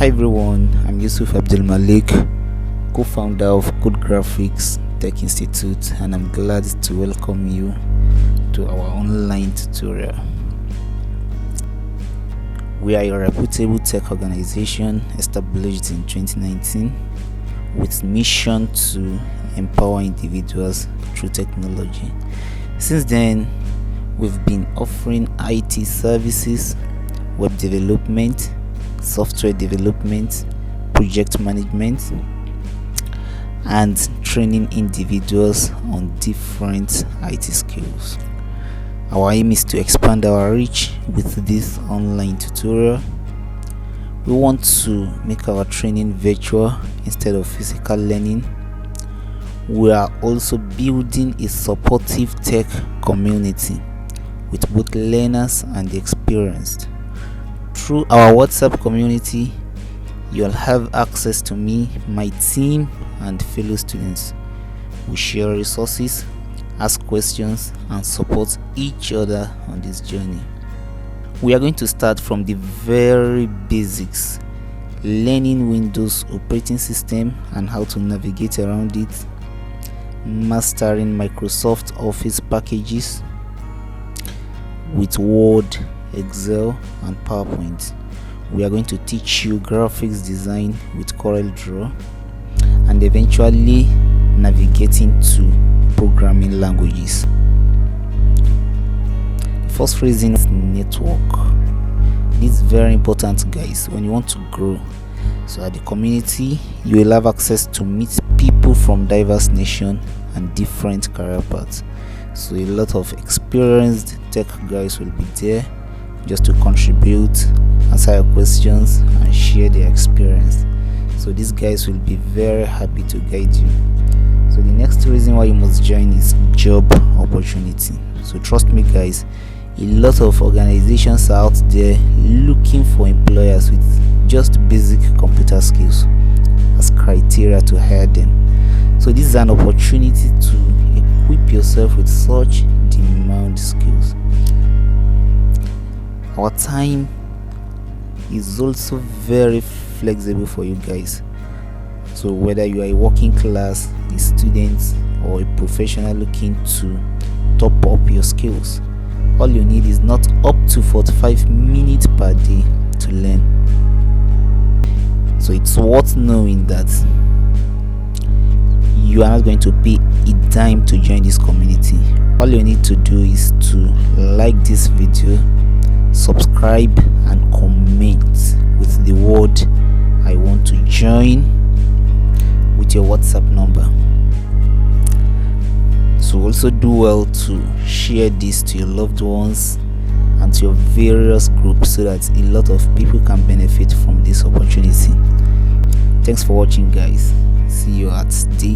Hi everyone, I'm Yusuf Abdul Malik, co-founder of Codegraphics Tech Institute, and I'm glad to welcome you to our online tutorial. We are a reputable tech organization established in 2019 with mission to empower individuals through technology. Since then, we've been offering IT services, web development, software development, project management, and training individuals on different IT skills. Our aim is to expand our reach with this online tutorial. We want to make our training virtual instead of physical learning. We are also building a supportive tech community with both learners and the experienced. Through our WhatsApp community, you'll have access to me, my team, and fellow students. We share resources, ask questions, and support each other on this journey. We are going to start from the very basics, learning Windows operating system and how to navigate around it, mastering Microsoft Office packages with Word, Excel, and PowerPoint. We are going to teach you graphics design with Corel Draw, and eventually navigating to programming languages. The first reason is network. This is very important, guys, when you want to grow. So at the community, you will have access to meet people from diverse nations and different career paths. So a lot of experienced tech guys will be there just to contribute, answer your questions, and share their experience. So these guys will be very happy to guide you. So the next reason why you must join is job opportunity. So trust me, guys, a lot of organizations are out there looking for employers with just basic computer skills as criteria to hire them. So this is an opportunity to equip yourself with such demand skills. Our time is also very flexible for you guys. So whether you are a working class, a student, or a professional looking to top up your skills, all you need is not up to 45 minutes per day to learn. So it's worth knowing that you are not going to pay a dime to join this community. All you need to do is to like this video, subscribe, and comment with the word "I want to join" with your WhatsApp number. So also do well to share this to your loved ones and to your various groups so that a lot of people can benefit from this opportunity. Thanks for watching, guys. See you at the